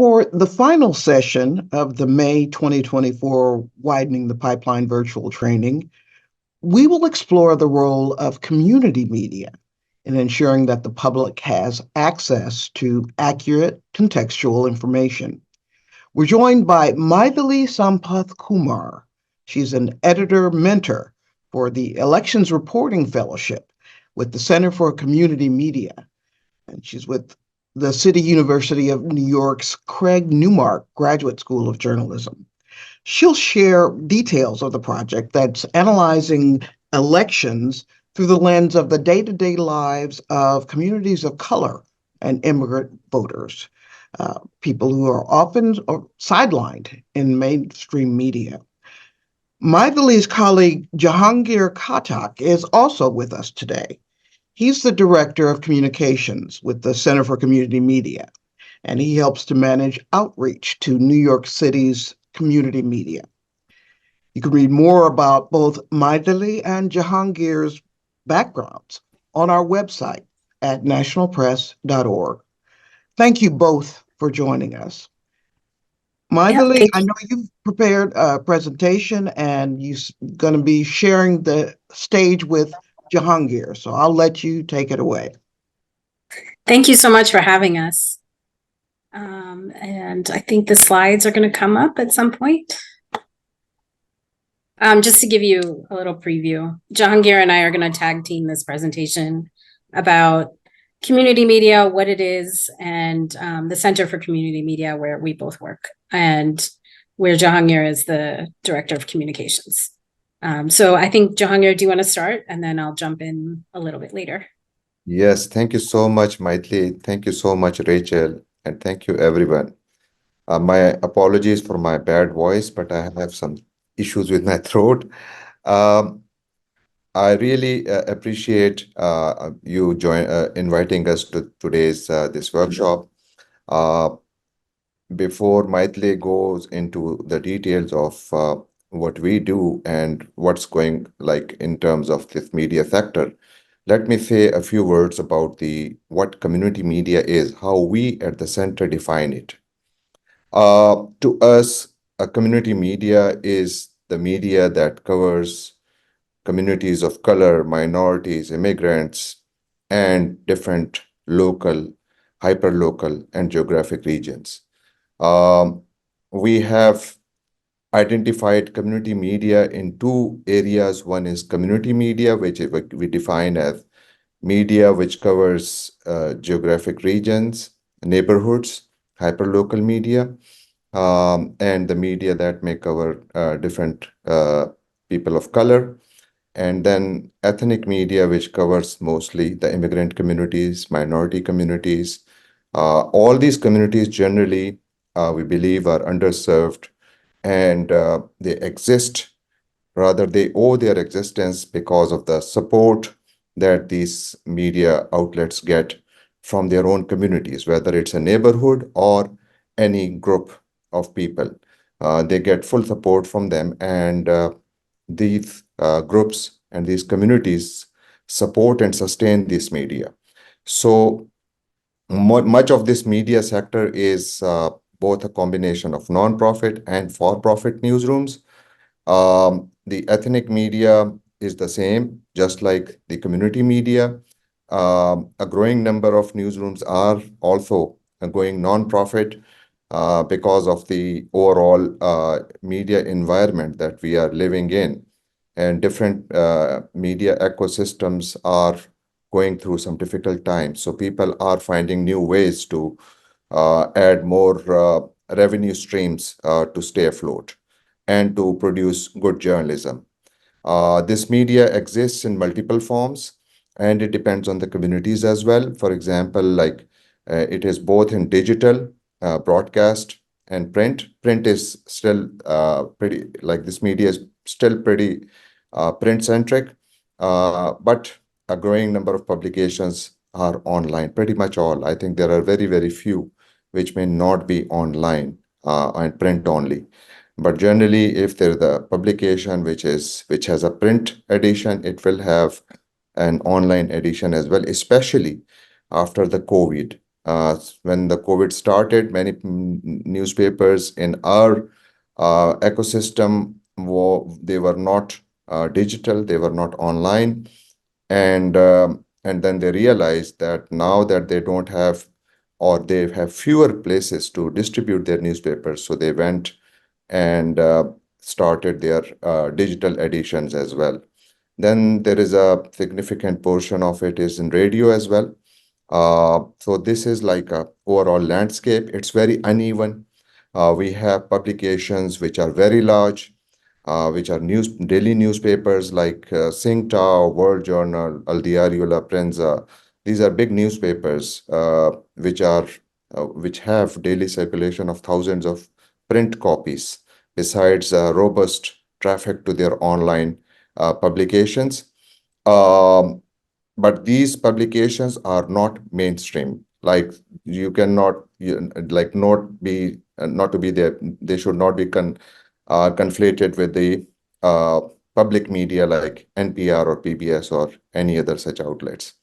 For the final session of the May 2024 Widening the Pipeline virtual training, we will explore the role of community media in ensuring that the public has access to accurate, contextual information. We're joined by Mythili Sampathkumar. She's an editor mentor for the Elections Reporting Fellowship with the Center for Community Media, and she's with the City University of New York's Craig Newmark Graduate School of Journalism. She'll share details of the project that's analyzing elections through the lens of the day-to-day lives of communities of color and immigrant voters, people who are often sidelined in mainstream media. Mythili's colleague Jehangir Khattak is also with us today. He's the Director of Communications with the Center for Community Media, and he helps to manage outreach to New York City's community media. You can read more about both Mythili and Jehangir's backgrounds on our website at nationalpress.org. Thank you both for joining us. Mythili, I know you've prepared a presentation and you're going to be sharing the stage with Jehangir, so I'll let you take it away. Thank you so much for having us. And I think the slides are going to come up at some point. Just to give you a little preview, Jehangir and I are going to tag team this presentation about community media, what it is, and the Center for Community Media, where we both work, and where Jehangir is the Director of Communications. So I think, Jehangir, do you want to start? And then I'll jump in a little bit later. Yes, thank you so much, Mythili. Thank you so much, Rachel. And thank you, everyone. My apologies for my bad voice, but I have some issues with my throat. I really appreciate you inviting us to today's this workshop. Before Mythili goes into the details of what we do and what's going like in terms of this media sector, let me say a few words about what community media is, how we at the center define it. To us, a community media is the media that covers communities of color, minorities, immigrants, and different local, hyperlocal, and geographic regions. We have identified community media in two areas. One is community media, which we define as media which covers geographic regions, neighborhoods, hyperlocal media, and the media that may cover different people of color. And then ethnic media, which covers mostly the immigrant communities, minority communities. All these communities generally, we believe, are underserved, and they owe their existence because of the support that these media outlets get from their own communities, whether it's a neighborhood or any group of people. They get full support from them, and these groups and these communities support and sustain this media. So much of this media sector is both a combination of non-profit and for-profit newsrooms. The ethnic media is the same, just like the community media. A growing number of newsrooms are also going non-profit because of the overall media environment that we are living in. And different media ecosystems are going through some difficult times. So people are finding new ways to add more revenue streams to stay afloat and to produce good journalism. This media exists in multiple forms, and it depends on the communities as well. For example, like it is both in digital, broadcast, and print. Print is still pretty, like this media is still pretty print-centric, but a growing number of publications are online, pretty much all. I think there are very, very few which may not be online and print only. But generally, if there's a publication which has a print edition, it will have an online edition as well, especially after the COVID. When the COVID started, many newspapers in our ecosystem, they were not digital, they were not online. And then they realized that now that they don't have, or they have fewer places to distribute their newspapers, so they went and started their digital editions as well. Then there is a significant portion of it is in radio as well. So this is like a overall landscape. It's very uneven. We have publications which are very large, which are daily newspapers like Singtao, World Journal, Al Diario La Prensa. These are big newspapers which have daily circulation of thousands of print copies, besides robust traffic to their online publications. Um, but these publications are not mainstream. Like you cannot, like not to be there. They should not be conflated with the uh, public media like NPR or PBS or any other such outlets.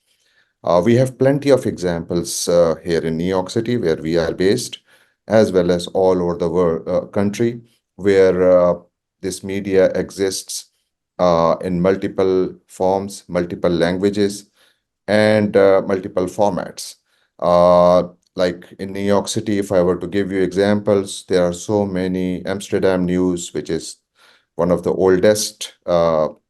We have plenty of examples here in New York City, where we are based, as well as all over the world, country, where this media exists in multiple forms, multiple languages, and multiple formats. Like in New York City, if I were to give you examples, there are so many. Amsterdam News, which is one of the oldest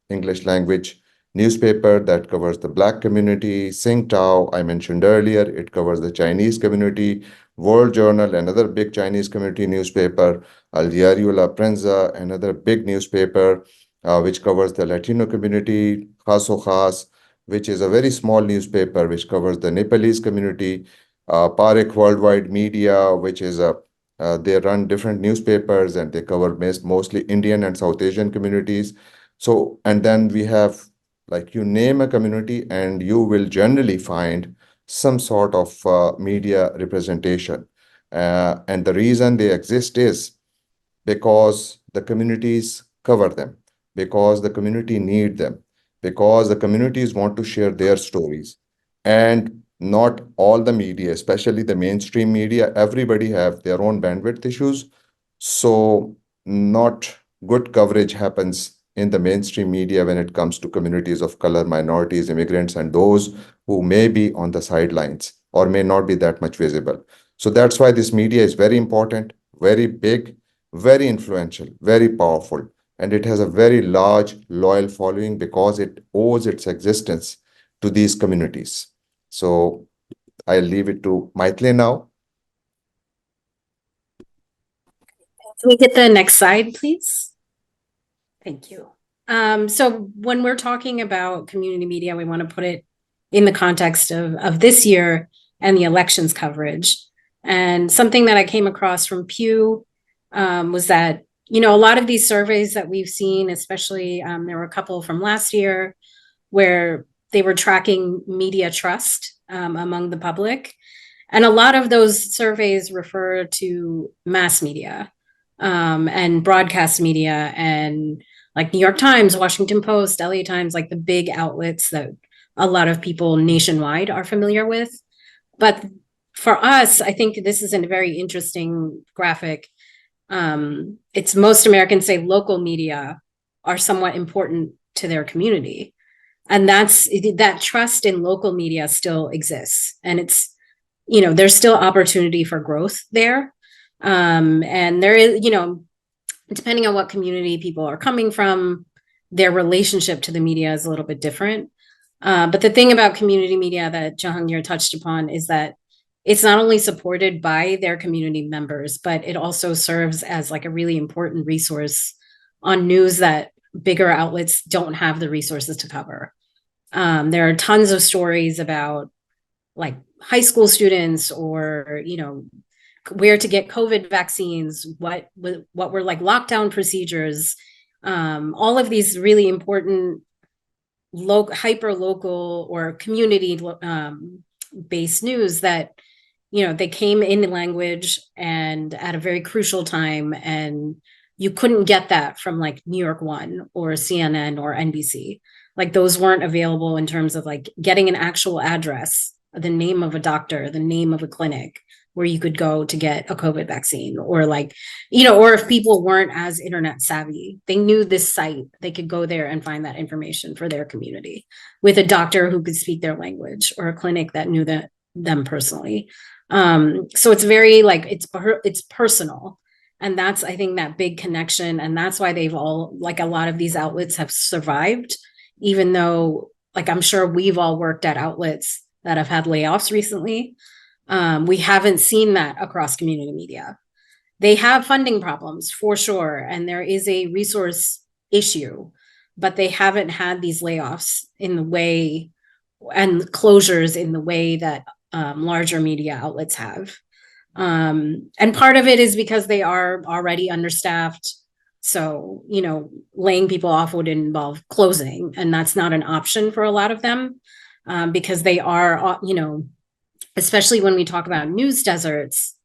English language newspaper that covers the Black community. Singtao, I mentioned earlier, it covers the Chinese community. World Journal, another big Chinese community newspaper. Al Diario La Prensa, another big newspaper which covers the Latino community. Khaso Khas, which is a very small newspaper which covers the Nepalese community. Parekh Worldwide Media, which is they run different newspapers and they cover mostly Indian and South Asian communities. So, and then we have, like, you name a community and you will generally find some sort of media representation. And the reason they exist is because the communities cover them, because the community need them, because the communities want to share their stories. And not all the media, especially the mainstream media, everybody have their own bandwidth issues. So not good coverage happens in the mainstream media when it comes to communities of color, minorities, immigrants, and those who may be on the sidelines or may not be that much visible. So that's why this media is very important, very big, very influential, very powerful, and it has a very large loyal following because it owes its existence to these communities. So I'll leave it to Mythili now. Can we get the next slide, please? Thank you. So when we're talking about community media, we want to put it in the context of this year and the elections coverage. And something that I came across from Pew was that, a lot of these surveys that we've seen, especially there were a couple from last year where they were tracking media trust among the public. And a lot of those surveys refer to mass media and broadcast media, and like New York Times, Washington Post, LA Times, like the big outlets that a lot of people nationwide are familiar with. But for us, I think this is a very interesting graphic. It's most Americans say local media are somewhat important to their community. And that trust in local media still exists. And it's, there's still opportunity for growth there. And there is, depending on what community people are coming from, their relationship to the media is a little bit different. But the thing about community media that Jehangir touched upon is that it's not only supported by their community members, but it also serves as like a really important resource on news that bigger outlets don't have the resources to cover. There are tons of stories about like high school students or, where to get COVID vaccines, what were like lockdown procedures, all of these really important hyper local or community based news that, they came in language and at a very crucial time, and you couldn't get that from like New York One or CNN or NBC. Like those weren't available in terms of like getting an actual address the name of a doctor, the name of a clinic where you could go to get a COVID vaccine, or like, or if people weren't as internet savvy, they knew this site, they could go there and find that information for their community with a doctor who could speak their language, or a clinic that knew them personally. So it's very like, it's personal. And that's, I think, that big connection. And that's why they've all, like, a lot of these outlets have survived, even though, like, I'm sure we've all worked at outlets that have had layoffs recently. We haven't seen that across community media. They have funding problems for sure, and there is a resource issue, but they haven't had these layoffs in the way, and closures in the way that larger media outlets have. And part of it is because they are already understaffed. So, laying people off would involve closing, and that's not an option for a lot of them, because they are, especially when we talk about news deserts,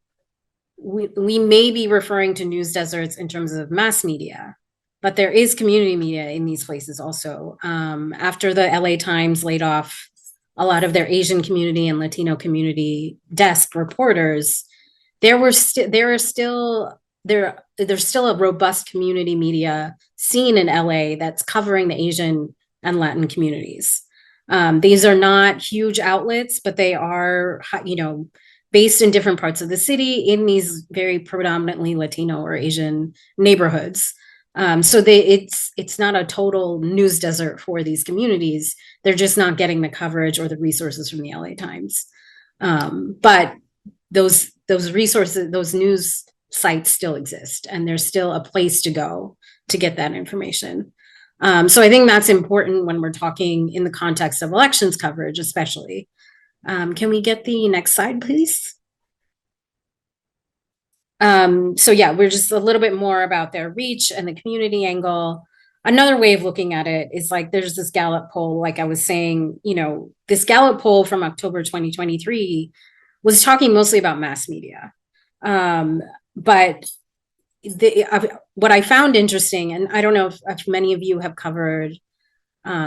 we may be referring to news deserts in terms of mass media, but there is community media in these places also. After the LA Times laid off a lot of their Asian community and Latino community desk reporters, there's still a robust community media scene in LA that's covering the Asian and Latin communities. These are not huge outlets, but they are, based in different parts of the city in these very predominantly Latino or Asian neighborhoods. So it's not a total news desert for these communities. They're just not getting the coverage or the resources from the LA Times. But those resources, those news sites still exist, and there's still a place to go to get that information. So I think that's important when we're talking in the context of elections coverage, especially. Can we get the next slide, please? So yeah, we're just a little bit more about their reach and the community angle. Another way of looking at it is, like, there's this Gallup poll, like I was saying, this Gallup poll from October 2023 was talking mostly about mass media. But what I found interesting, and I don't know if many of you have covered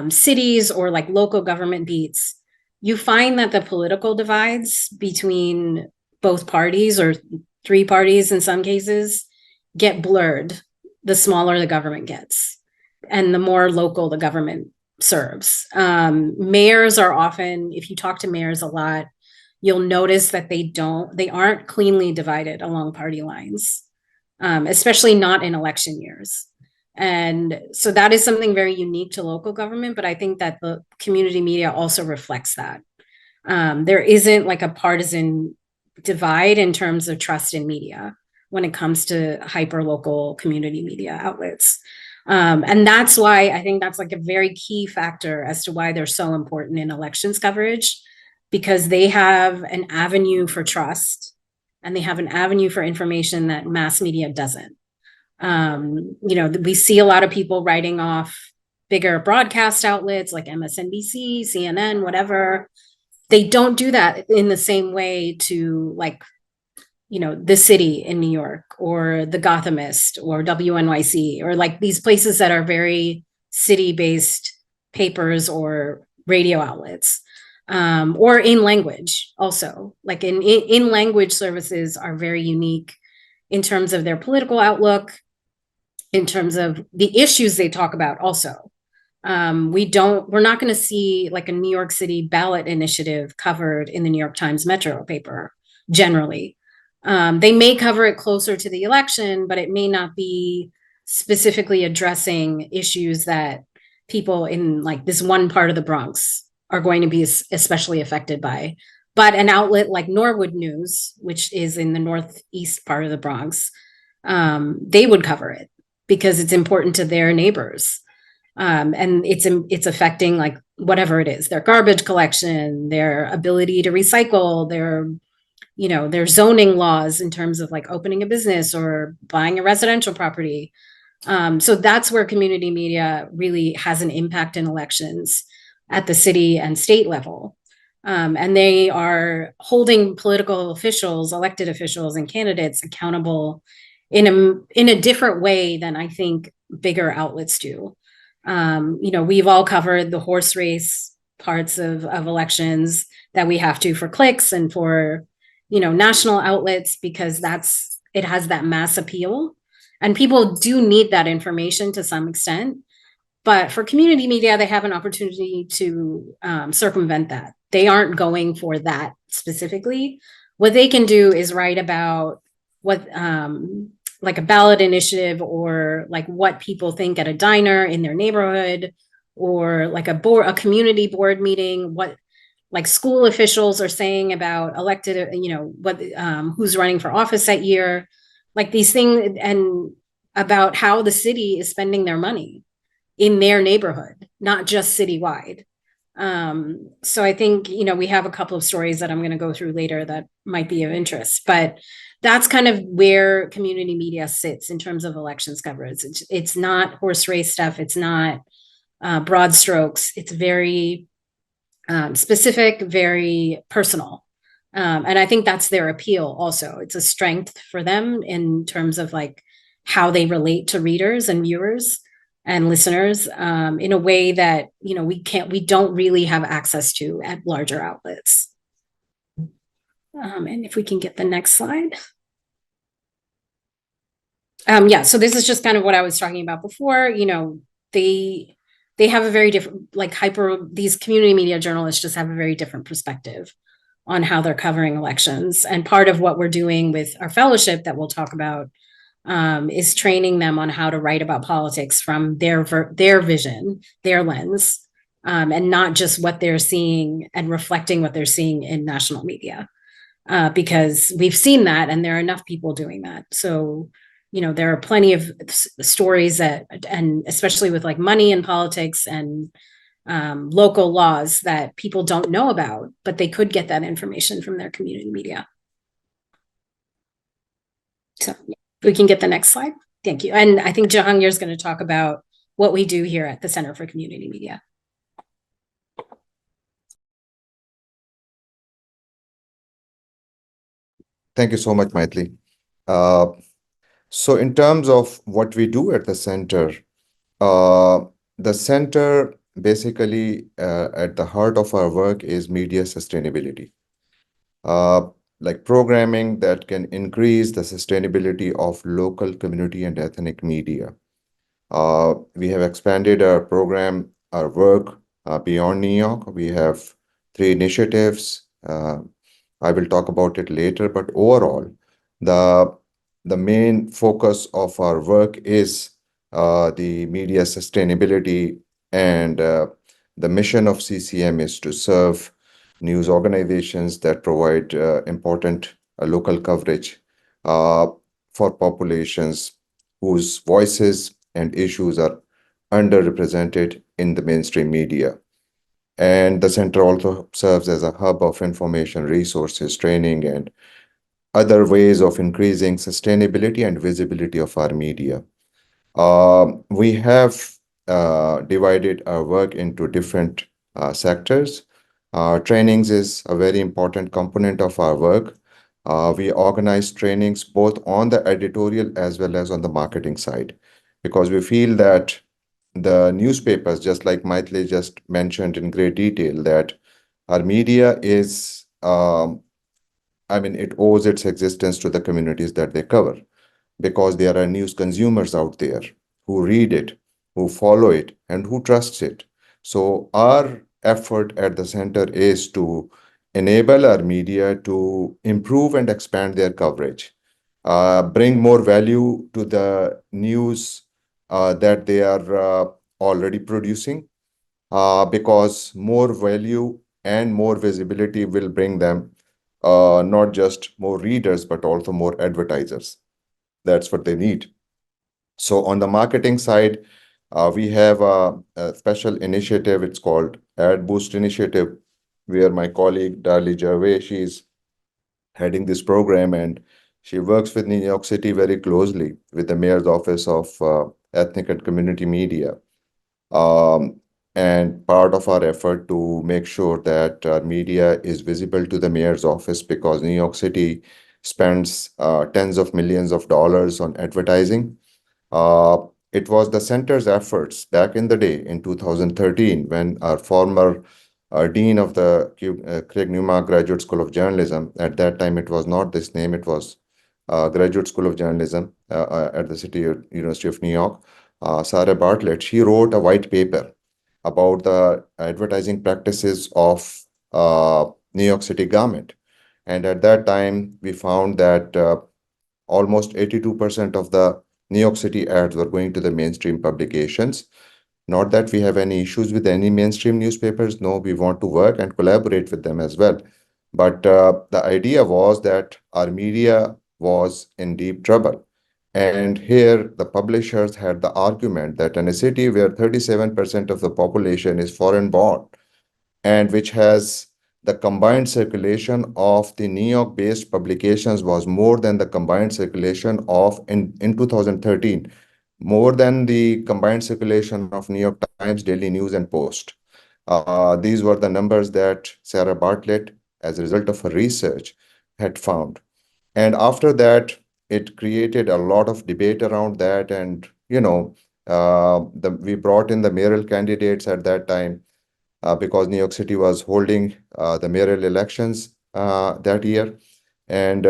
cities or like local government beats, you find that the political divides between both parties, or three parties in some cases, get blurred the smaller the government gets and the more local the government serves. Mayors are often, if you talk to mayors a lot, you'll notice that they aren't cleanly divided along party lines, especially not in election years. And so that is something very unique to local government, but I think that the community media also reflects that. There isn't like a partisan divide in terms of trust in media when it comes to hyperlocal community media outlets. And that's why I think that's like a very key factor as to why they're so important in elections coverage, because they have an avenue for trust, and they have an avenue for information that mass media doesn't. We see a lot of people writing off bigger broadcast outlets like MSNBC, CNN, whatever. They don't do that in the same way to, like, the City in New York, or the Gothamist, or WNYC, or like these places that are very city-based papers or radio outlets. Or in language also, like in language services are very unique in terms of their political outlook, in terms of the issues they talk about also. We're not going to see like a New York City ballot initiative covered in the New York Times Metro paper generally. They may cover it closer to the election, but it may not be specifically addressing issues that people in like this one part of the Bronx are going to be especially affected by. But an outlet like Norwood News, which is in the northeast part of the Bronx, they would cover it because it's important to their neighbors. And it's affecting like whatever it is, their garbage collection, their ability to recycle, their zoning laws in terms of like opening a business or buying a residential property. So that's where community media really has an impact in elections at the city and state level. And they are holding political officials, elected officials, and candidates accountable in a different way than I think bigger outlets do. We've all covered the horse race parts of elections that we have to for clicks and for, national outlets, because it has that mass appeal. And people do need that information to some extent. But for community media, they have an opportunity to circumvent that. They aren't going for that specifically. What they can do is write about what, like a ballot initiative, or like what people think at a diner in their neighborhood, or like a community board meeting, what like school officials are saying about elected, what, who's running for office that year, like these things, and about how the city is spending their money in their neighborhood, not just citywide. So I think, we have a couple of stories that I'm going to go through later that might be of interest, but that's kind of where community media sits in terms of elections coverage. It's not horse race stuff. It's not broad strokes. It's very specific, very personal. And I think that's their appeal also. It's a strength for them in terms of like how they relate to readers and viewers and listeners in a way that, we don't really have access to at larger outlets. And if we can get the next slide. Yeah, so this is just kind of what I was talking about before. They have a very different, these community media journalists just have a very different perspective on how they're covering elections. And part of what we're doing with our fellowship that we'll talk about is training them on how to write about politics from their vision, their lens, and not just what they're seeing and reflecting what they're seeing in national media. Because we've seen that, and there are enough people doing that. So, there are plenty of stories and especially with like money in politics and local laws that people don't know about, but they could get that information from their community media. So we can get the next slide. Thank you. And I think Jehangir is going to talk about what we do here at the Center for Community Media. Thank you so much, Mythili. So in terms of what we do at the center basically at the heart of our work is media sustainability. Like programming that can increase the sustainability of local community and ethnic media. We have expanded our program, our work beyond New York. We have 3 initiatives. I will talk about it later, but overall, the main focus of our work is the media sustainability, and the mission of CCM is to serve news organizations that provide important local coverage for populations whose voices and issues are underrepresented in the mainstream media. And the center also serves as a hub of information, resources, training, and other ways of increasing sustainability and visibility of our media. We have divided our work into different sectors. Trainings is a very important component of our work. We organize trainings both on the editorial as well as on the marketing side, because we feel that the newspapers, just like Mythili just mentioned in great detail, that our media is, it owes its existence to the communities that they cover, because there are news consumers out there who read it, who follow it, and who trusts it. So our effort at the center is to enable our media to improve and expand their coverage, bring more value to the news that they are already producing, because more value and more visibility will bring them not just more readers, but also more advertisers. That's what they need. So on the marketing side, we have a special initiative. It's called Ad Boost Initiative, where my colleague Darli Gervais, she's heading this program, and she works with New York City very closely with the Mayor's Office of Ethnic and Community Media. And part of our effort to make sure that our media is visible to the Mayor's office, because New York City spends tens of millions of dollars on advertising. It was the center's efforts back in the day in 2013 when our former dean of the Craig Newmark Graduate School of Journalism. At that time, it was not this name; it was Graduate School of Journalism at the University of New York. Sarah Bartlett, she wrote a white paper about the advertising practices of New York City government. And at that time, we found that almost 82% of the New York City ads were going to the mainstream publications. Not that we have any issues with any mainstream newspapers. No, we want to work and collaborate with them as well. But the idea was that our media was in deep trouble. And here the publishers had the argument that in a city where 37% of the population is foreign born and which has the combined circulation of the New York-based publications was more than the combined circulation of in 2013, more than the combined circulation of New York Times, Daily News, and Post. These were the numbers that Sarah Bartlett, as a result of her research, had found. And after that, it created a lot of debate around that. And, we brought in the mayoral candidates at that time because New York City was holding the mayoral elections that year. And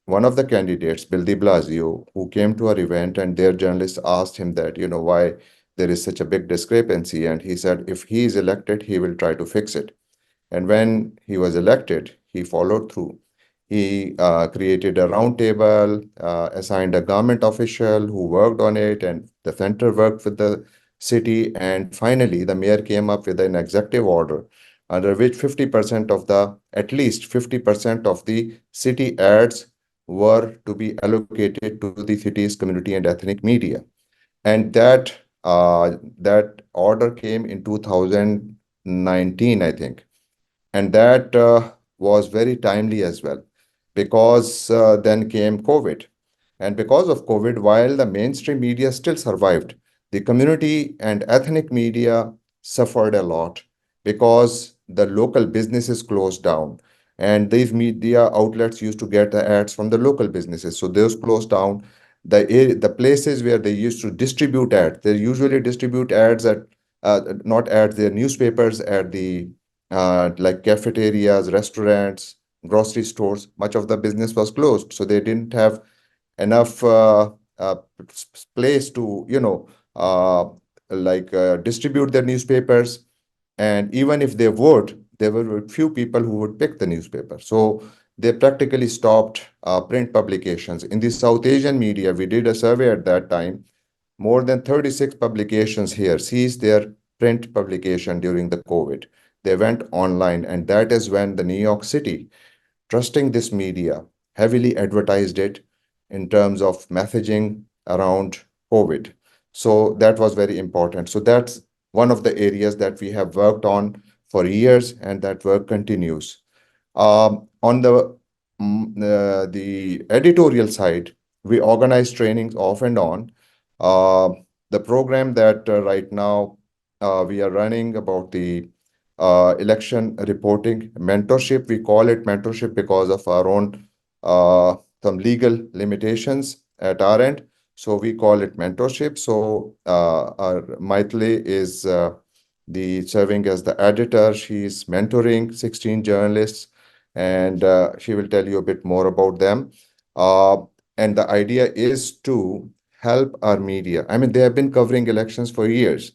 one of the candidates, Bill de Blasio, who came to our event, and their journalists asked him that, why there is such a big discrepancy. And he said, if he is elected, he will try to fix it. And when he was elected, he followed through. He created a roundtable, assigned a government official who worked on it, and the center worked with the city. And finally, the mayor came up with an executive order under which at least 50% of the city ads were to be allocated to the city's community and ethnic media. And that order came in 2019, I think. And that was very timely as well, because then came COVID. And because of COVID, while the mainstream media still survived, the community and ethnic media suffered a lot because the local businesses closed down. And these media outlets used to get the ads from the local businesses. So those closed down. The places where they used to distribute ads, they usually distribute ads at, not ads, their newspapers at the like cafeterias, restaurants, grocery stores. Much of the business was closed, so they didn't have enough place to, distribute their newspapers. And even if they would, there were few people who would pick the newspaper. So they practically stopped print publications. In the South Asian media, we did a survey at that time. More than 36 publications here ceased their print publication during the COVID. They went online, and that is when the New York City, trusting this media, heavily advertised it in terms of messaging around COVID. So that was very important. So that's one of the areas that we have worked on for years, and that work continues. On the editorial side, we organize trainings off and on. The program that right now we are running about the election reporting mentorship. We call it mentorship because of our own some legal limitations at our end. So we call it mentorship. So our Mythili is the serving as the editor. She's mentoring 16 journalists, and she will tell you a bit more about them. And the idea is to help our media. I mean, they have been covering elections for years,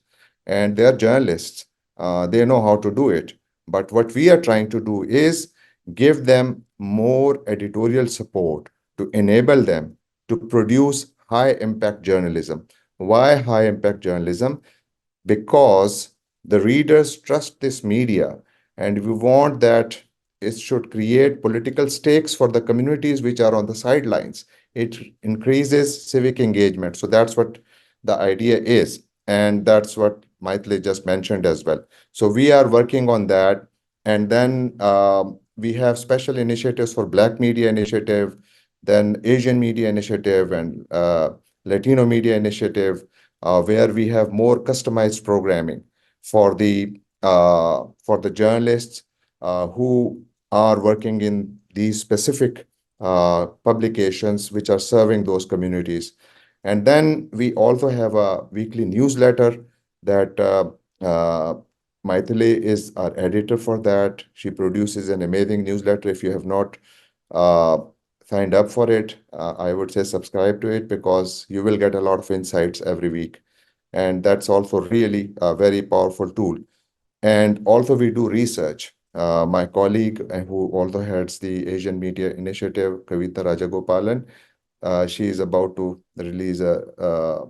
and they are journalists. They know how to do it. But what we are trying to do is give them more editorial support to enable them to produce high impact journalism. Why high impact journalism? Because the readers trust this media, and we want that it should create political stakes for the communities which are on the sidelines. It increases civic engagement. So that's what the idea is. And that's what Mythili just mentioned as well. So we are working on that. And then we have special initiatives for Black Media Initiative, then Asian Media Initiative, and Latino Media Initiative, where we have more customized programming for the journalists who are working in these specific publications which are serving those communities. And then we also have a weekly newsletter that Mythili is our editor for that. She produces an amazing newsletter. If you have not uh, signed up for it, I would say subscribe to it because you will get a lot of insights every week. And that's also really a very powerful tool. And also we do research. My colleague who also heads the Asian Media Initiative, Kavita Rajagopalan, she is about to release a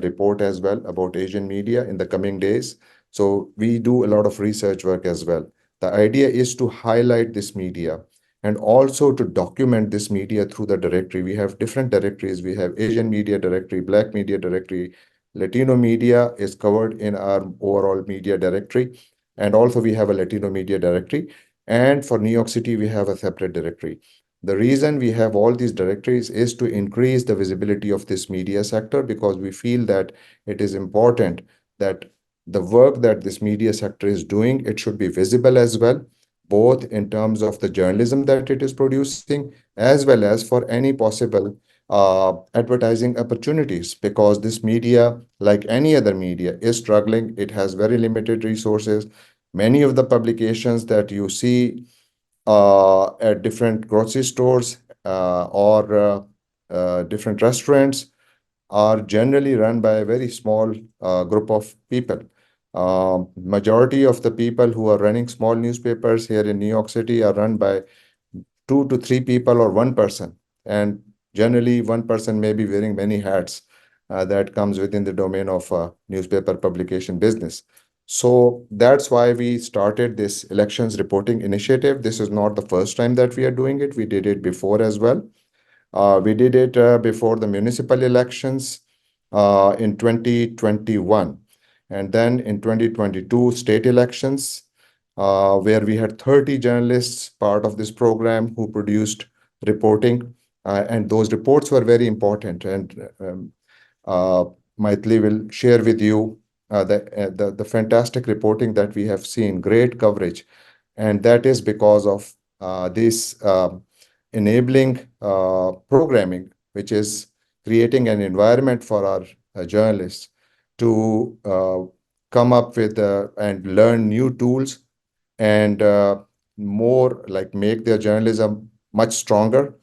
report as well about Asian media in the coming days. So we do a lot of research work as well. The idea is to highlight this media and also to document this media through the directory. We have different directories. We have Asian media directory, Black media directory, Latino media is covered in our overall media directory. And also we have a Latino media directory. And for New York City, we have a separate directory. The reason we have all these directories is to increase the visibility of this media sector because we feel that it is important that the work that this media sector is doing, it should be visible as well, both in terms of the journalism that it is producing, as well as for any possible advertising opportunities, because this media, like any other media, is struggling. It has very limited resources. Many of the publications that you see at different grocery stores or different restaurants are generally run by a very small group of people. Majority of the people who are running small newspapers here in New York City are run by 2 to 3 people or one person. And generally, one person may be wearing many hats that comes within the domain of newspaper publication business. So that's why we started this elections reporting initiative. This is not the first time that we are doing it. We did it before as well. We did it before the municipal elections in 2021. And then in 2022, state elections, where we had 30 journalists part of this program who produced reporting. And those reports were very important. And uh, Mythili will share with you the fantastic reporting that we have seen, great coverage. And that is because of this enabling programming, which is creating an environment for our journalists to come up with and learn new tools and more like make their journalism much stronger.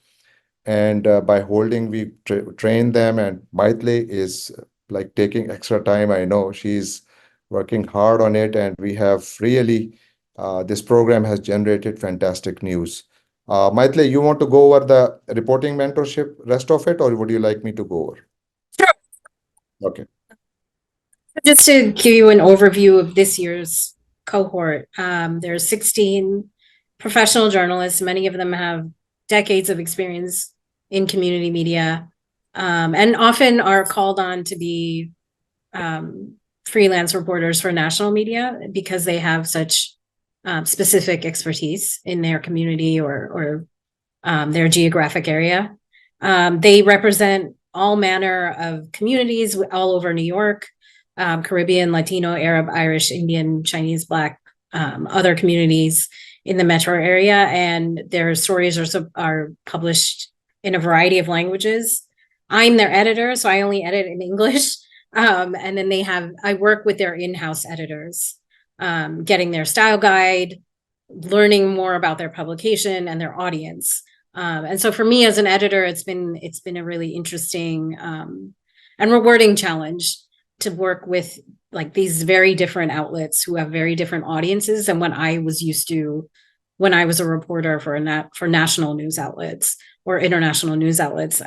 And by holding, we train them. And Mythili is like taking extra time. I know she's working hard on it, and we have really this program has generated fantastic news. Mythili, you want to go over the reporting mentorship rest of it, or would you like me to go over? Sure. Okay. Just to give you an overview of this year's cohort, there's 16 professional journalists. Many of them have decades of experience in community media, and often are called on to be freelance reporters for national media because they have such specific expertise in their community or their geographic area. They represent all manner of communities all over New York, Caribbean, Latino, Arab, Irish, Indian, Chinese, Black, other communities in the metro area. And their stories are published in a variety of languages. I'm their editor, so I only edit in English. And then I work with their in-house editors, getting their style guide, learning more about their publication and their audience. And so for me as an editor, it's been a really interesting and rewarding challenge to work with like these very different outlets who have very different audiences than what I was used to when I was a reporter for national news outlets or international news outlets.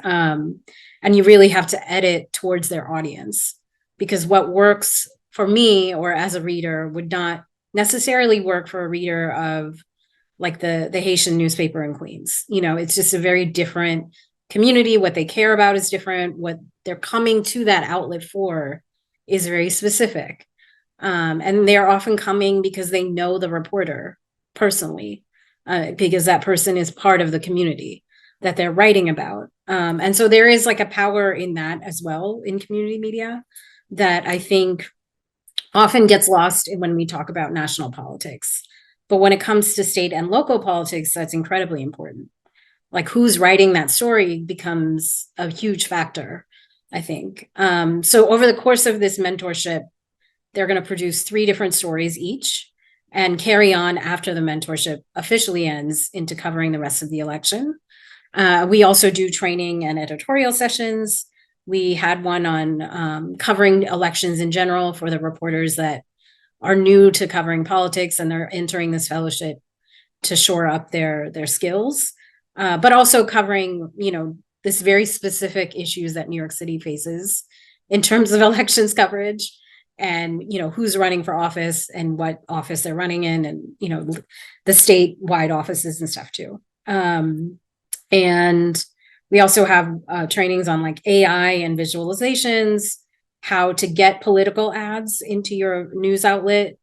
And you really have to edit towards their audience, because what works for me or as a reader would not necessarily work for a reader of like the Haitian newspaper in Queens. It's just a very different community. What they care about is different. What they're coming to that outlet for is very specific. And they're often coming because they know the reporter personally, because that person is part of the community that they're writing about. And so there is like a power in that as well in community media that I think often gets lost when we talk about national politics. But when it comes to state and local politics, that's incredibly important. Like who's writing that story becomes a huge factor, I think. So over the course of this mentorship, they're going to produce 3 different stories each and carry on after the mentorship officially ends into covering the rest of the election. We also do training and editorial sessions. We had one on covering elections in general for the reporters that are new to covering politics and they're entering this fellowship to shore up their skills, but also covering, this very specific issues that New York City faces in terms of elections coverage and, who's running for office and what office they're running in and, the statewide offices and stuff too. And we also have trainings on like AI and visualizations, how to get political ads into your news outlet,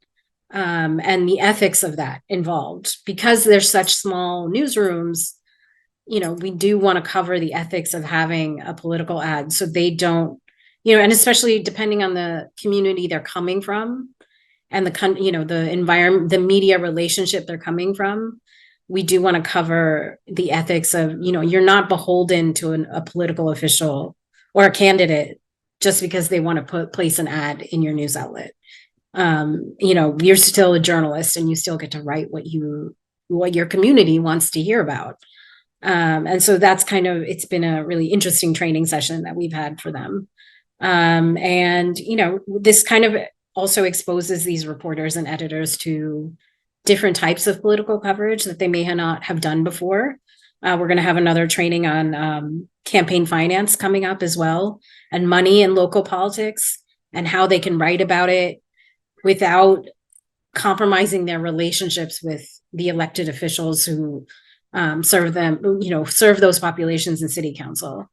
and the ethics of that involved. Because there's such small newsrooms, we do want to cover the ethics of having a political ad so they don't, and especially depending on the community they're coming from and the environment, the media relationship they're coming from. We do want to cover the ethics of, you're not beholden to a political official or a candidate just because they want to place an ad in your news outlet. You're still a journalist and you still get to write what your community wants to hear about. And so that's it's been a really interesting training session that we've had for them. And, this kind of also exposes these reporters and editors to different types of political coverage that they may not have done before. We're going to have another training on campaign finance coming up as well, and money in local politics and how they can write about it without compromising their relationships with the elected officials who serve those populations in city council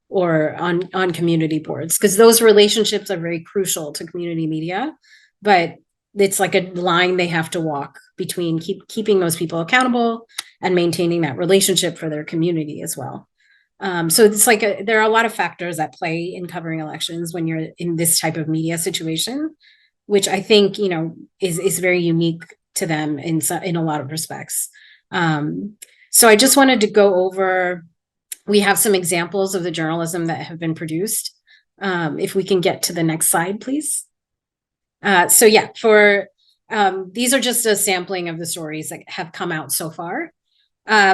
or on community boards, because those relationships are very crucial to community media, but it's like a line they have to walk between keeping those people accountable and maintaining that relationship for their community as well. So it's like there are a lot of factors that play in covering elections when you're in this type of media situation, which I think, is very unique to them in a lot of respects. So I just wanted to go over, we have some examples of the journalism that have been produced. If we can get to the next slide, please. So yeah, these are just a sampling of the stories that have come out so far.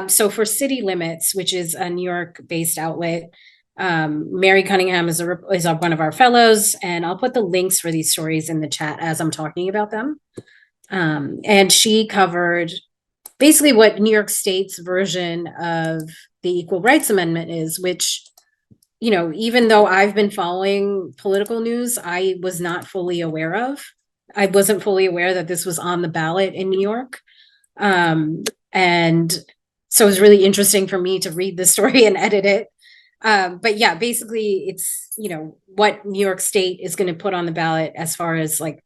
So for City Limits, which is a New York-based outlet, Mary Cunningham is one of our fellows, and I'll put the links for these stories in the chat as I'm talking about them. And she covered basically what New York State's version of the Equal Rights Amendment is, which, even though I've been following political news, I was not fully aware of. I wasn't fully aware that this was on the ballot in New York. And so it was really interesting for me to read the story and edit it. But yeah, basically it's, what New York State is going to put on the ballot as far as like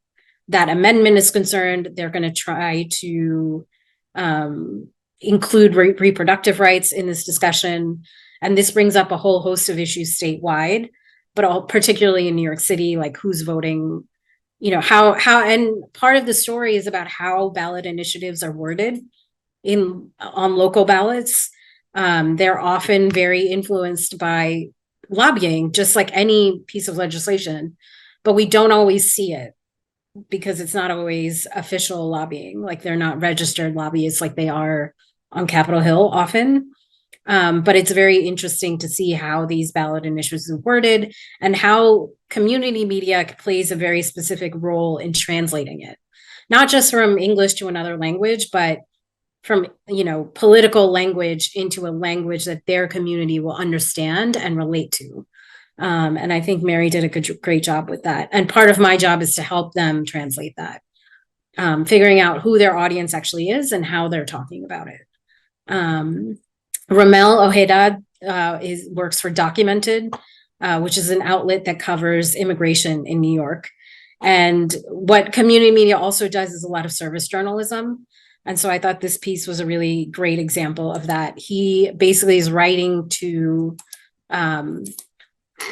that amendment is concerned. They're going to try to include reproductive rights in this discussion. And this brings up a whole host of issues statewide, but particularly in New York City, like who's voting, how, and part of the story is about how ballot initiatives are worded on local ballots. They're often very influenced by lobbying, just like any piece of legislation, but we don't always see it because it's not always official lobbying. Like they're not registered lobbyists like they are on Capitol Hill often. But it's very interesting to see how these ballot initiatives are worded and how community media plays a very specific role in translating it, not just from English to another language, but from, political language into a language that their community will understand and relate to. And I think Mary did a great job with that. And part of my job is to help them translate that, figuring out who their audience actually is and how they're talking about it. Ramel Ojeda works for Documented, which is an outlet that covers immigration in New York. And what community media also does is a lot of service journalism. And so I thought this piece was a really great example of that. He basically is writing to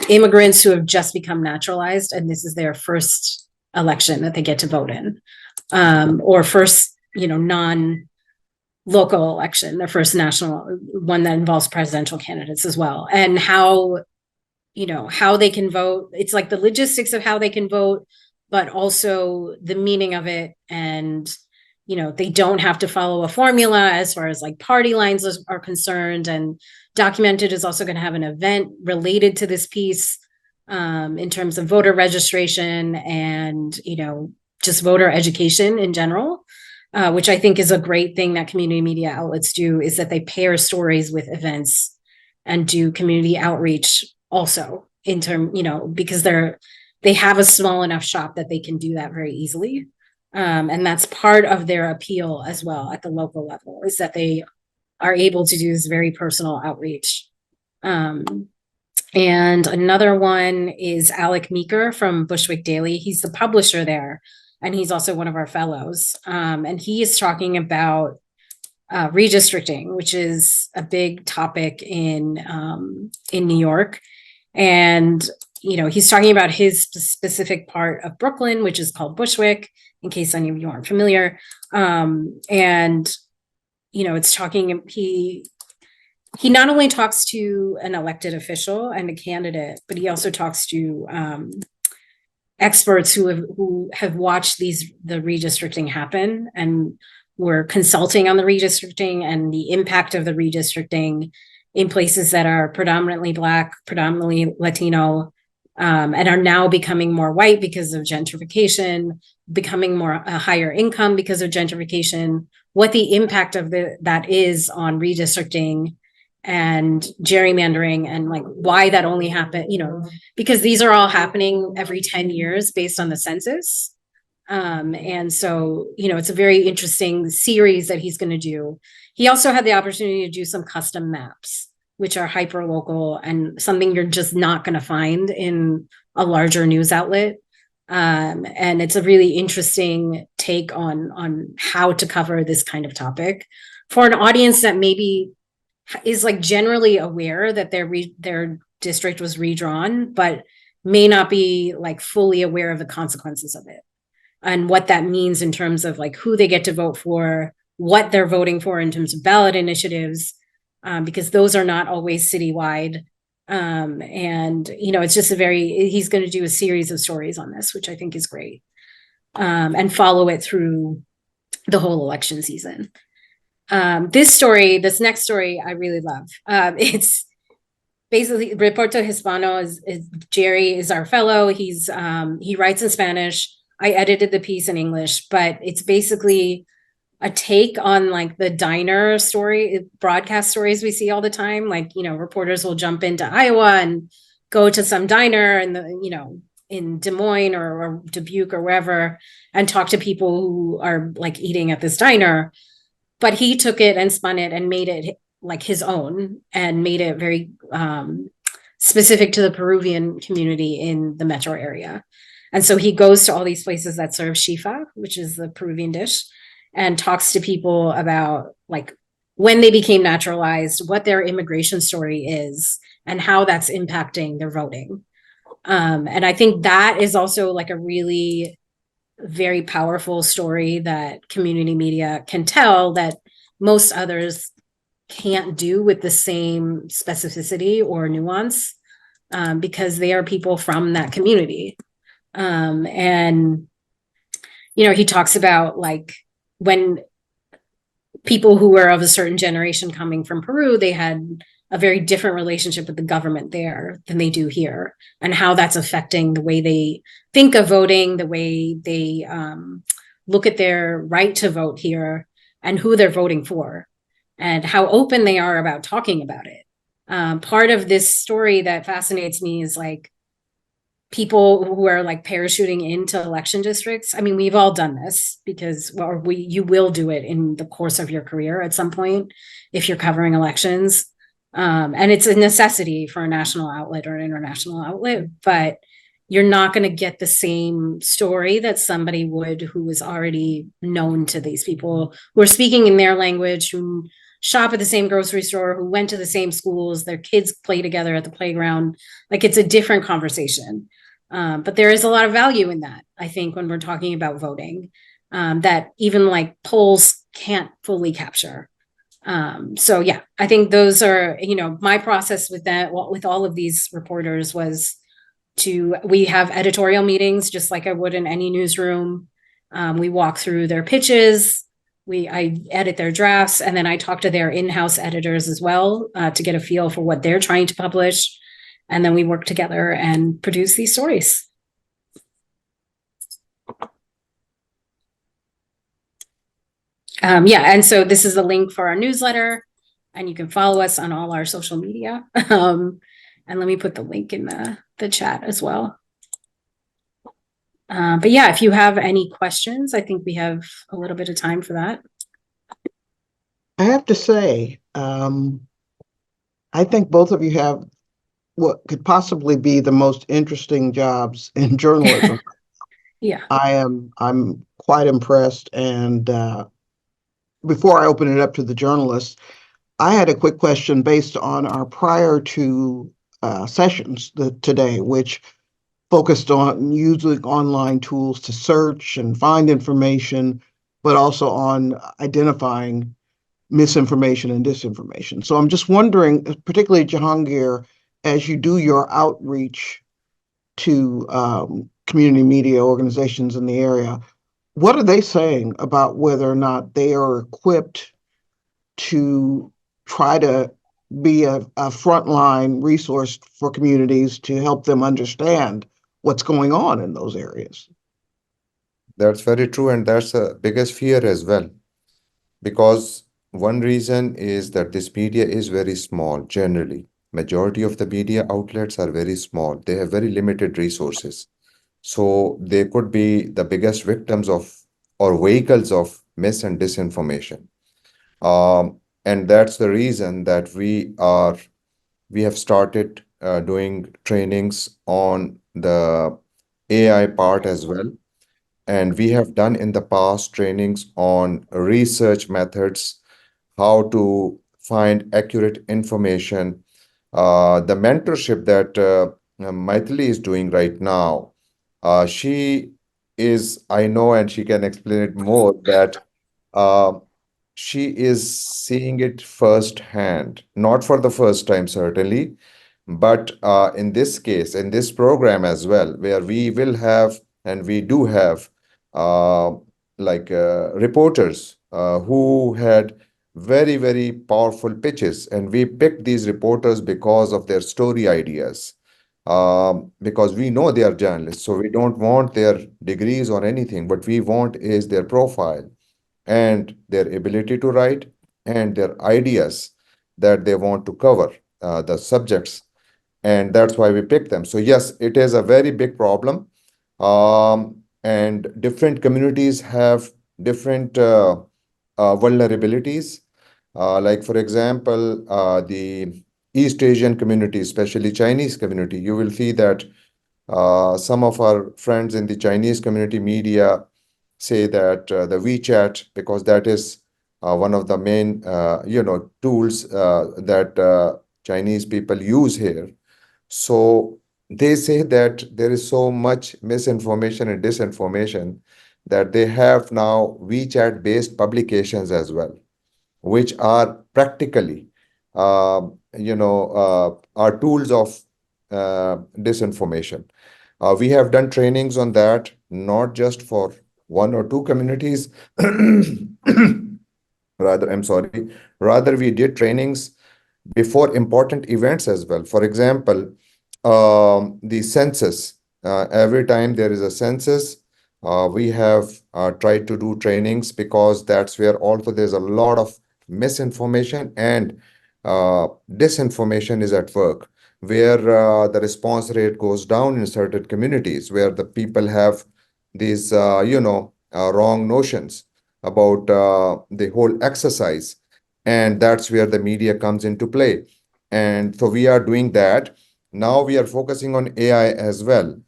immigrants who have just become naturalized, and this is their first election that they get to vote in, or first, non-local election, their first national one that involves presidential candidates as well, and how they can vote. It's like the logistics of how they can vote, but also the meaning of it. And, they don't have to follow a formula as far as like party lines are concerned. And Documented is also going to have an event related to this piece in terms of voter registration and, just voter education in general, which I think is a great thing that community media outlets do, is that they pair stories with events and do community outreach also because they have a small enough shop that they can do that very easily. And that's part of their appeal as well at the local level, is that they are able to do this very personal outreach. And another one is Alec Meeker from Bushwick Daily. He's the publisher there, and he's also one of our fellows. And he is talking about redistricting, which is a big topic in New York. And, he's talking about his specific part of Brooklyn, which is called Bushwick, in case any of you aren't familiar. It's talking, he not only talks to an elected official and a candidate, but he also talks to experts who have watched the redistricting happen and were consulting on the redistricting and the impact of the redistricting in places that are predominantly Black, predominantly Latino, and are now becoming more white because of gentrification, becoming more a higher income because of gentrification, what the impact of that is on redistricting and gerrymandering, and like why that only happened, because these are all happening every 10 years based on the census. And so, it's a very interesting series that he's going to do. He also had the opportunity to do some custom maps, which are hyper local and something you're just not going to find in a larger news outlet. And it's a really interesting take on how to cover this kind of topic for an audience that maybe is like generally aware that their district was redrawn, but may not be like fully aware of the consequences of it and what that means in terms of like who they get to vote for, what they're voting for in terms of ballot initiatives, because those are not always citywide. And, it's just he's going to do a series of stories on this, which I think is great, and follow it through the whole election season. This next story, I really love. It's basically Reporto Hispano is Jerry is our fellow. He writes in Spanish. I edited the piece in English, but it's basically a take on like the diner story, broadcast stories we see all the time. Like, reporters will jump into Iowa and go to some diner in Des Moines or Dubuque or wherever and talk to people who are like eating at this diner. But he took it and spun it and made it like his own and made it very specific to the Peruvian community in the metro area. And so he goes to all these places that serve chifa, which is the Peruvian dish, and talks to people about like when they became naturalized, what their immigration story is, and how that's impacting their voting. And I think that is also like a really very powerful story that community media can tell that most others can't do with the same specificity or nuance, because they are people from that community. And, he talks about like when people who were of a certain generation coming from Peru, they had a very different relationship with the government there than they do here, and how that's affecting the way they think of voting, the way they look at their right to vote here and who they're voting for, and how open they are about talking about it. Part of this story that fascinates me is like people who are like parachuting into election districts. I mean, we've all done this because you will do it in the course of your career at some point if you're covering elections. And it's a necessity for a national outlet or an international outlet, but you're not going to get the same story that somebody would who is already known to these people who are speaking in their language, who shop at the same grocery store, who went to the same schools, their kids play together at the playground. Like it's a different conversation. But there is a lot of value in that, I think, when we're talking about voting, that even like polls can't fully capture. So yeah, I think those are, my process with that, with all of these reporters was we have editorial meetings just like I would in any newsroom. We walk through their pitches. I edit their drafts, and then I talk to their in-house editors as well to get a feel for what they're trying to publish. And then we work together and produce these stories. And so this is the link for our newsletter, and you can follow us on all our social media. And let me put the link in the chat as well. But yeah, if you have any questions, I think we have a little bit of time for that. I have to say, I think both of you have what could possibly be the most interesting jobs in journalism. Yeah. I'm quite impressed. And before I open it up to the journalists, I had a quick question based on our prior two sessions today, which focused on using online tools to search and find information, but also on identifying misinformation and disinformation. So I'm just wondering, particularly Jehangir, as you do your outreach to community media organizations in the area, what are they saying about whether or not they are equipped to try to be a frontline resource for communities to help them understand what's going on in those areas? That's very true, and that's the biggest fear as well. Because one reason is that this media is very small generally. Majority of the media outlets are very small. They have very limited resources. So they could be the biggest victims of or vehicles of mis and disinformation. And that's the reason that we have started doing trainings on the AI part as well. And we have done in the past trainings on research methods, how to find accurate information. The mentorship that Mythili is doing right now, she is, I know, and she can explain it more, that uh, she is seeing it firsthand, not for the first time, certainly, but in this case, in this program as well, where we will have, and we do have, uh, reporters who had very, very powerful pitches. And we picked these reporters because of their story ideas. Because we know they are journalists, so we don't want their degrees or anything. What we want is their profile and their ability to write and their ideas that they want to cover, the subjects. And that's why we picked them. So yes, it is a very big problem. And different communities have different vulnerabilities. Like for example, the East Asian community, especially Chinese community, you will see that some of our friends in the Chinese community media say that the WeChat, because that is one of the main tools that Chinese people use here. So they say that there is so much misinformation and disinformation that they have now WeChat-based publications as well, which are practically, are tools of disinformation. We have done trainings on that, not just for one or two communities. Rather, we did trainings before important events as well. For example, the census. Every time there is a census, we have tried to do trainings, because that's where also there's a lot of misinformation and disinformation is at work, where the response rate goes down in certain communities, where the people have these, wrong notions about the whole exercise. And that's where the media comes into play. And so we are doing that. Now we are focusing on AI as well.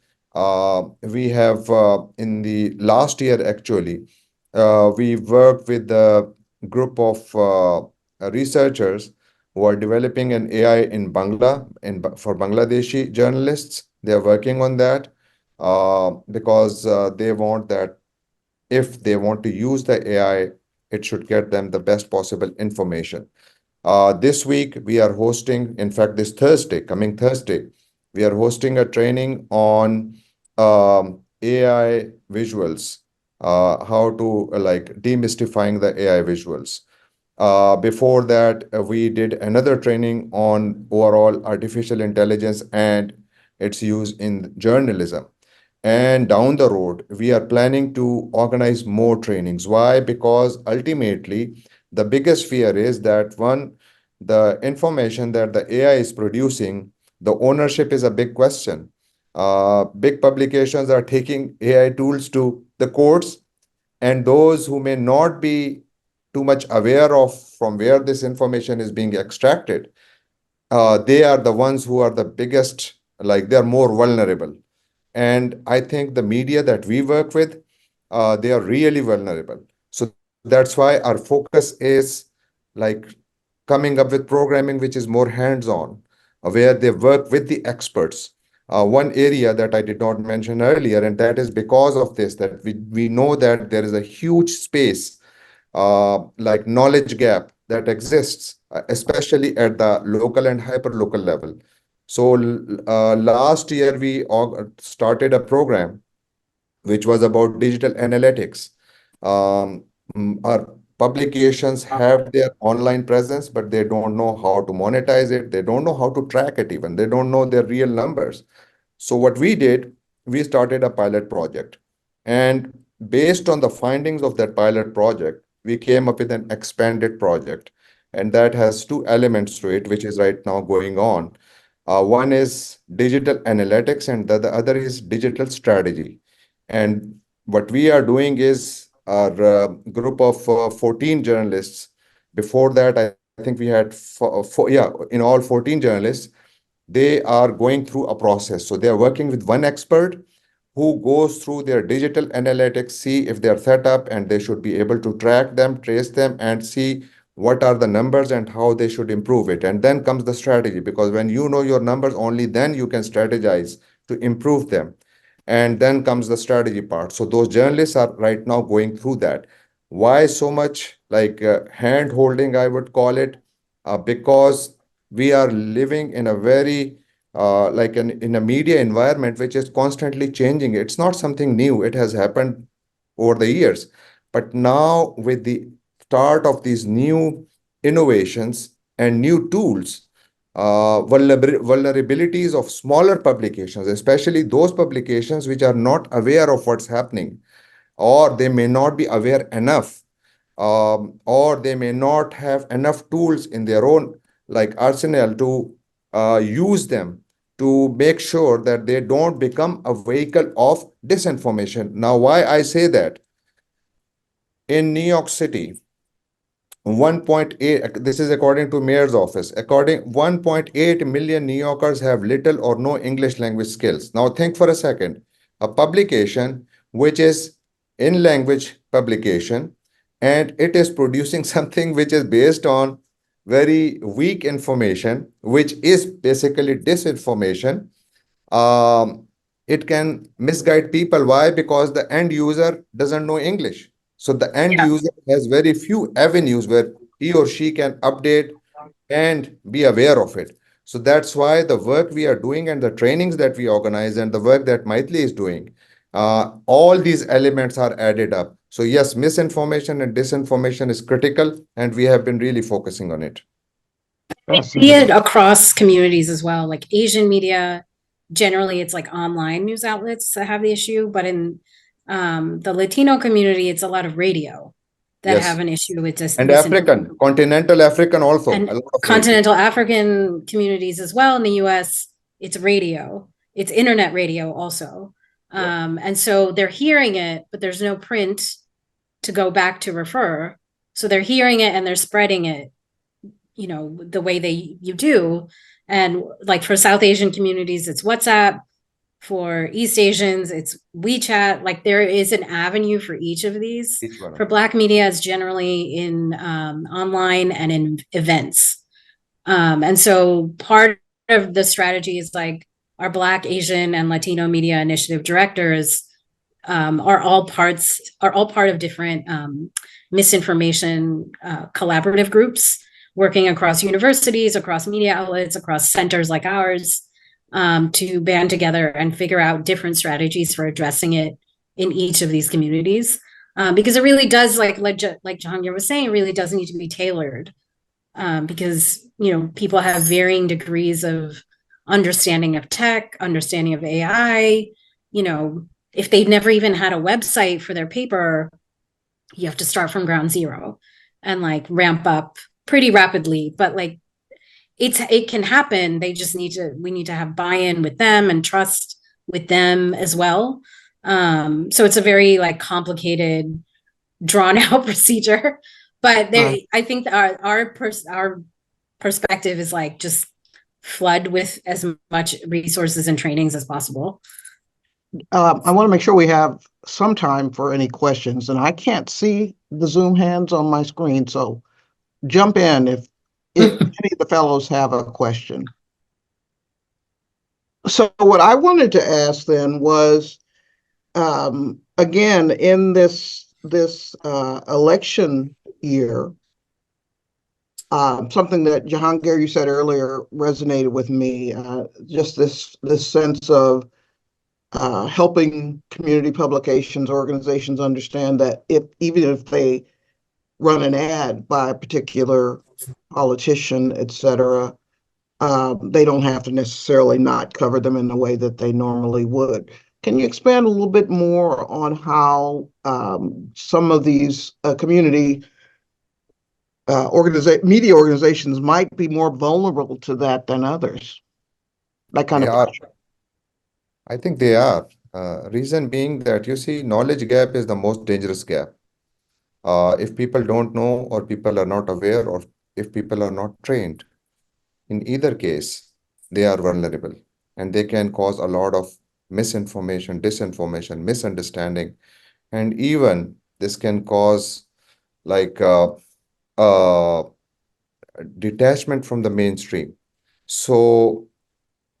We have, in the last year, actually, we worked with a group of researchers who are developing an AI in for Bangladeshi journalists. They are working on that because they want that if they want to use the AI, it should get them the best possible information. This week, we are hosting, in fact, this Thursday, coming Thursday, we are hosting a training on AI visuals, how to like demystifying the AI visuals. Before that, we did another training on overall artificial intelligence and its use in journalism. And down the road, we are planning to organize more trainings. Why? Because ultimately, the biggest fear is that one, the information that the AI is producing, the ownership is a big question. Big publications are taking AI tools to the courts, and those who may not be too much aware of from where this information is being extracted, they are the ones who are the biggest, like they're more vulnerable. And I think the media that we work with, they are really vulnerable. So that's why our focus is like coming up with programming which is more hands-on, where they work with the experts. One area that I did not mention earlier, and that is because of this, that we know that there is a huge space, like knowledge gap that exists, especially at the local and hyperlocal level. So last year we started a program which was about digital analytics. Our publications have their online presence, but they don't know how to monetize it. They don't know how to track it even. They don't know their real numbers. So what we did, we started a pilot project. And based on the findings of that pilot project, we came up with an expanded project. And that has two elements to it, which is right now going on. One is digital analytics, and the other is digital strategy. And what we are doing is our group of 14 journalists. Before that, I think we had in all 14 journalists, they are going through a process. So they are working with one expert who goes through their digital analytics, see if they're set up, and they should be able to track them, trace them, and see what are the numbers and how they should improve it. And then comes the strategy, because when you know your numbers, only then you can strategize to improve them. And then comes the strategy part. So those journalists are right now going through that. Why so much like hand holding, I would call it? Because we are living in a very in a media environment which is constantly changing. It's not something new. It has happened over the years. But now with the start of these new innovations and new tools, vulnerabilities of smaller publications, especially those publications which are not aware of what's happening, or they may not be aware enough, or they may not have enough tools in their own like arsenal to use them to make sure that they don't become a vehicle of disinformation. Now, why I say that? In New York City, 1.8, this is according to mayor's office, according 1.8 million New Yorkers have little or no English language skills. Now think for a second, a publication which is in language publication, and it is producing something which is based on very weak information, which is basically disinformation. um, it can misguide people. Why? Because the end user doesn't know English. So the end Yeah. user has very few avenues where he or she can update and be aware of it. So that's why the work we are doing and the trainings that we organize and the work that Mythili is doing, all these elements are added up. So yes, misinformation and disinformation is critical, and we have been really focusing on it. I see it across communities as well. Like Asian media, generally it's like online news outlets that have the issue, but in the Latino community, it's a lot of radio that have Yes. an issue with just And misinformation. African, continental African also, a And lot of radio. continental African communities as well in the US, it's radio, it's internet radio also. Yeah. And so they're hearing it, but there's no print to go back to refer. So they're hearing it and they're spreading it, you know, the way you do. And like for South Asian communities, it's WhatsApp. For East Asians, it's WeChat. Like there is an avenue for each of these. Each one of For Black media, it's generally in online and in events. And so part of the strategy is like our Black, Asian, and Latino media initiative directors are all part of different misinformation collaborative groups working across universities, across media outlets, across centers like ours. to band together and figure out different strategies for addressing it in each of these communities. Because it really does, like Jehangir was saying, it really does need to be tailored. Because, people have varying degrees of understanding of tech, understanding of AI. If they've never even had a website for their paper, you have to start from ground zero and like ramp up pretty rapidly. But like it can happen. We need to have buy-in with them and trust with them as well. So it's a very like complicated, drawn out procedure. But I think our perspective is like just flood with as much resources and trainings as possible. I want to make sure we have some time for any questions, and I can't see the Zoom hands on my screen, so jump in if any of the fellows have a question. So what I wanted to ask then was, again, in this election year, something that Jehangir, you said earlier, resonated with me. Just this sense of helping community publications, organizations understand that even if they run an ad by a particular politician, et cetera, they don't have to necessarily not cover them in the way that they normally would. Can you expand a little bit more on how some of these community media organizations might be more vulnerable to that than others? That kind They of are. pressure. I think they are. Reason being that you see, knowledge gap is the most dangerous gap. If people don't know, or people are not aware, or if people are not trained, in either case, they are vulnerable and they can cause a lot of misinformation, disinformation, misunderstanding, and even this can cause like uh, detachment from the mainstream. So,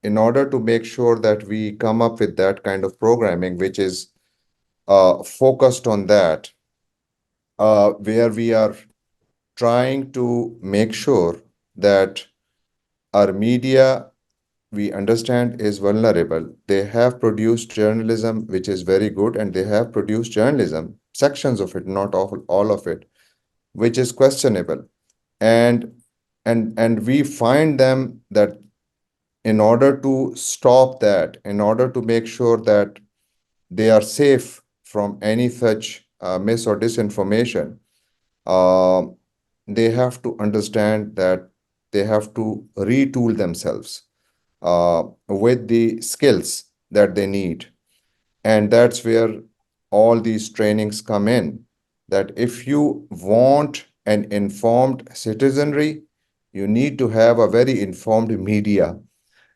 in order to make sure that we come up with that kind of programming, which is focused on that, where we are trying to make sure that our media, we understand, is vulnerable. They have produced journalism which is very good, and they have produced journalism, sections of it, not all of it, which is questionable. And we find them that in order to stop that, in order to make sure that they are safe from any such mis or disinformation, uh, they have to understand that they have to retool themselves with the skills that they need. And that's where all these trainings come in. That if you want an informed citizenry, you need to have a very informed media,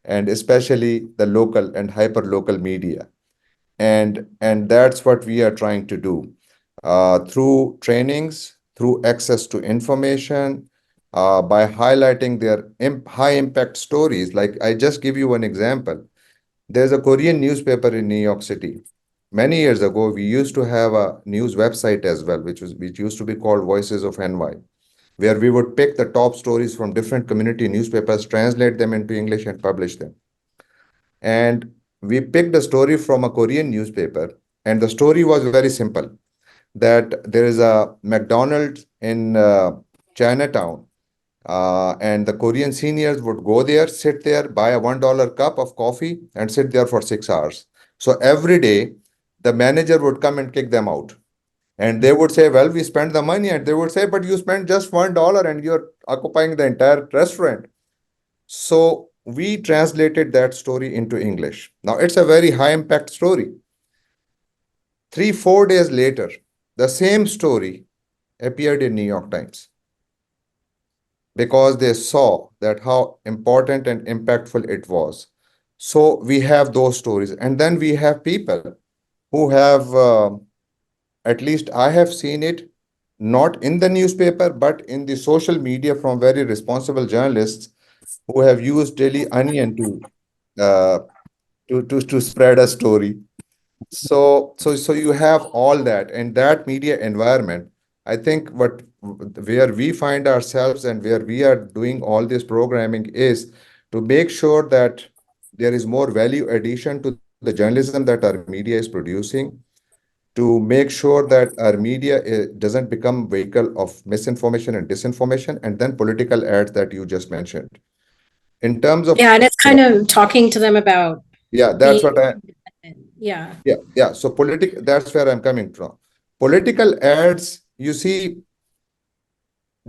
and especially the local and hyper-local media. And that's what we are trying to do through trainings, through access to information, by highlighting their high impact stories. Like I just give you one example. There's a Korean newspaper in New York City. Many years ago, we used to have a news website as well, which used to be called Voices of NY, where we would pick the top stories from different community newspapers, translate them into English, and publish them. And we picked a story from a Korean newspaper, and the story was very simple, that there is a McDonald's in Chinatown, and the Korean seniors would go there, sit there, buy a $1 cup of coffee, and sit there for 6 hours. So every day, the manager would come and kick them out. And they would say, well, we spent the money. And they would say, but you spent just $1 and you're occupying the entire restaurant. So we translated that story into English. Now, it's a very high impact story. 3-4 days later, the same story appeared in New York Times, because they saw that how important and impactful it was. So we have those stories. And then we have people who have, at least I have seen it, not in the newspaper, but in the social media, from very responsible journalists who have used Daily Onion uh, to spread a story. So you have all that, and that media environment. I think where we find ourselves and where we are doing all this programming is to make sure that there is more value addition to the journalism that our media is producing to make sure that our media doesn't become vehicle of misinformation and disinformation, and then political ads that you just mentioned. In terms of, Yeah, and it's kind of talking to them about yeah, being that's what I, independent. Yeah. yeah. So that's where I'm coming from. Political ads, you see,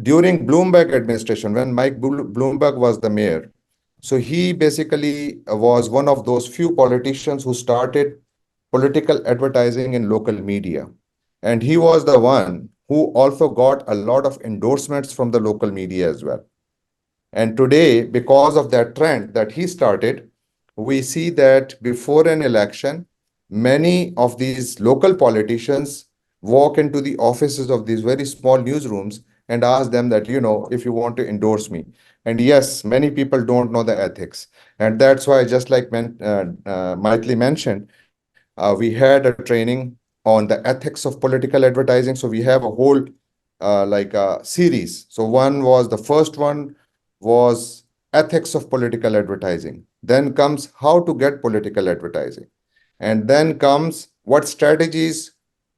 during Bloomberg administration, when Mike Bloomberg was the mayor, so he basically was one of those few politicians who started political advertising in local media. And he was the one who also got a lot of endorsements from the local media as well. And today, because of that trend that he started, we see that before an election, many of these local politicians walk into the offices of these very small newsrooms and ask them that, if you want to endorse me. And yes, many people don't know the ethics. And that's why, just like Mythili mentioned, we had a training on the ethics of political advertising. So we have a whole series. So the first one was ethics of political advertising. Then comes how to get political advertising. And then comes what strategies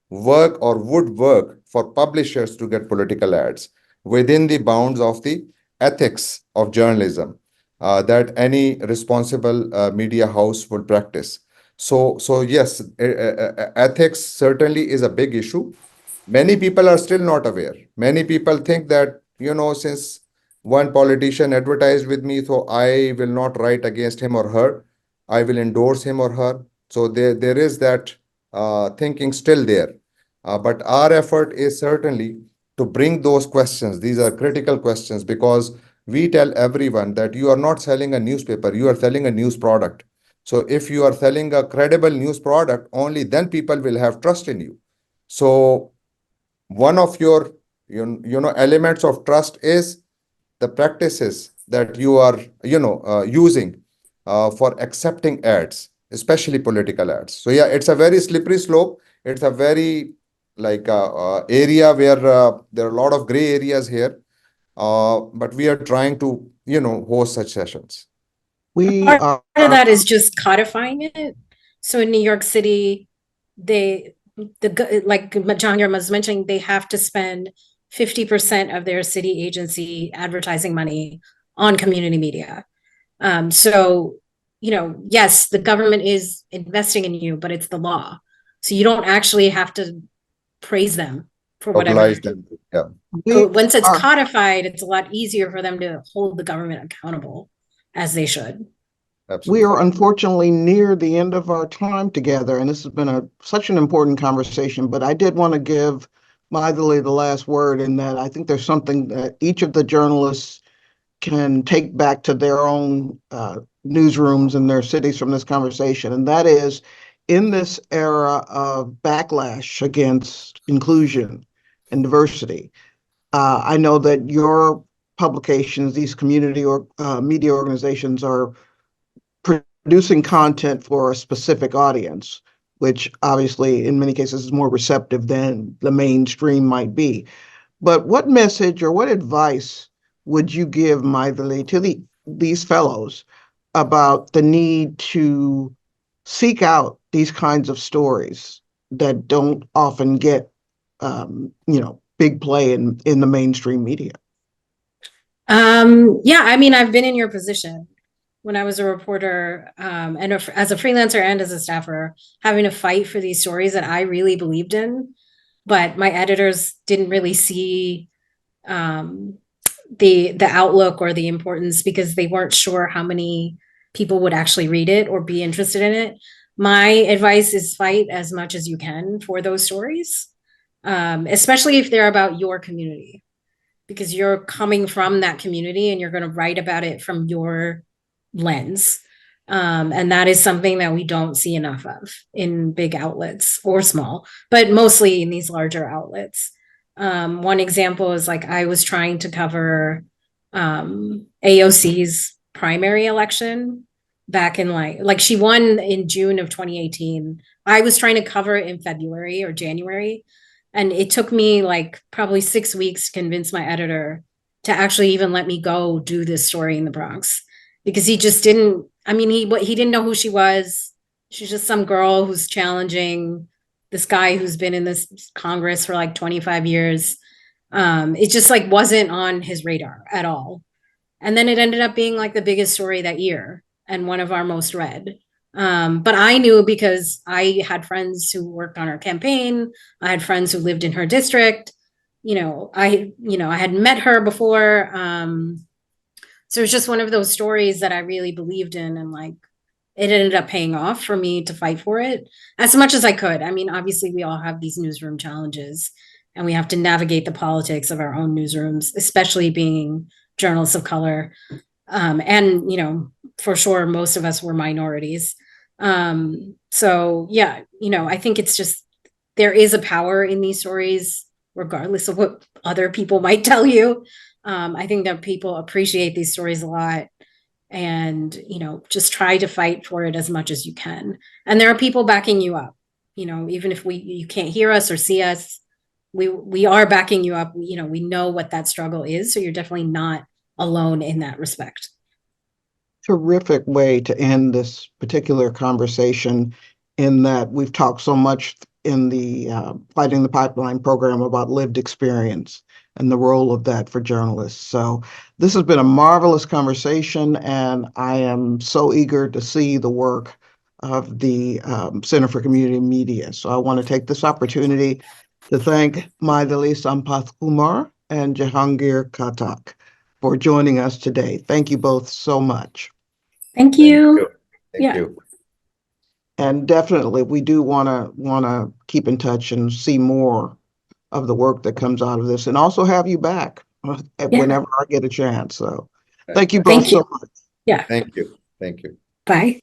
work or would work for publishers to get political ads within the bounds of the ethics of journalism that any responsible media house would practice. So yes, ethics certainly is a big issue. Many people are still not aware. Many people think that, since one politician advertised with me, so I will not write against him or her. I will endorse him or her. So there is that thinking still there. But our effort is certainly to bring those questions. These are critical questions because we tell everyone that you are not selling a newspaper, you are selling a news product. So if you are selling a credible news product, only then people will have trust in you. So one of your elements of trust is the practices that you are using for accepting ads, especially political ads. So yeah, it's a very slippery slope. It's a very area where there are a lot of gray areas here, but we are trying to host such sessions. We Part are, of that is just codifying it. So in New York City, like Jehangir was mentioning, they have to spend 50% of their city agency advertising money on community media. So, yes, the government is investing in you, but it's the law. So you don't actually have to praise them for whatever they're Mobilize doing. them. Yeah, So we once it's are, codified, it's a lot easier for them to hold the government accountable as they should. we are absolutely. unfortunately near the end of our time together, and this has been such an important conversation. But I did want to give Mythili the last word in that I think there's something that each of the journalists can take back to their own newsrooms in their cities from this conversation. And that is, in this era of backlash against inclusion and diversity, I know that your publications, these community or media organizations, are producing content for a specific audience, which obviously in many cases is more receptive than the mainstream might be. But what message or what advice would you give, Mythili, to these fellows about the need to seek out these kinds of stories that don't often get, big play in the mainstream media? Yeah, I mean, I've been in your position when I was a reporter, and as a freelancer and as a staffer, having to fight for these stories that I really believed in, but my editors didn't really see the outlook or the importance because they weren't sure how many people would actually read it or be interested in it. My advice is fight as much as you can for those stories, especially if they're about your community, because you're coming from that community and you're going to write about it from your lens. And that is something that we don't see enough of in big outlets or small, but mostly in these larger outlets. One example is like I was trying to cover AOC's primary election back in like she won in June of 2018. I was trying to cover it in February or January. And it took me like probably 6 weeks to convince my editor to actually even let me go do this story in the Bronx because he just didn't I mean, he didn't know who she was. She's just some girl who's challenging this guy who's been in this Congress for like 25 years. It just like wasn't on his radar at all. And then it ended up being like the biggest story that year and one of our most read. But I knew because I had friends who worked on her campaign. I had friends who lived in her district. I had met her before. So it's just one of those stories that I really believed in, and like it ended up paying off for me to fight for it as much as I could. I mean, obviously we all have these newsroom challenges and we have to navigate the politics of our own newsrooms, especially being journalists of color. And, for sure, most of us were minorities. So yeah, I think it's just, there is a power in these stories, regardless of what other people might tell you. I think that people appreciate these stories a lot, and just try to fight for it as much as you can. And there are people backing you up. Even if you can't hear us or see us, we are backing you up. We know what that struggle is, so you're definitely not alone in that respect. Terrific way to end this particular conversation, in that we've talked so much in the Widening the Pipeline program about lived experience and the role of that for journalists. So this has been a marvelous conversation, and I am so eager to see the work of the Center for Community Media. So I want to take this opportunity to thank Mythili Sampathkumar and Jehangir Khattak for joining us today. Thank you both so much. Thank you. Thank you. And definitely, we do want to keep in touch and see more of the work that comes out of this, and also have you back whenever I get a chance. So thank you both so much. Yeah. Thank you. Thank you. Bye.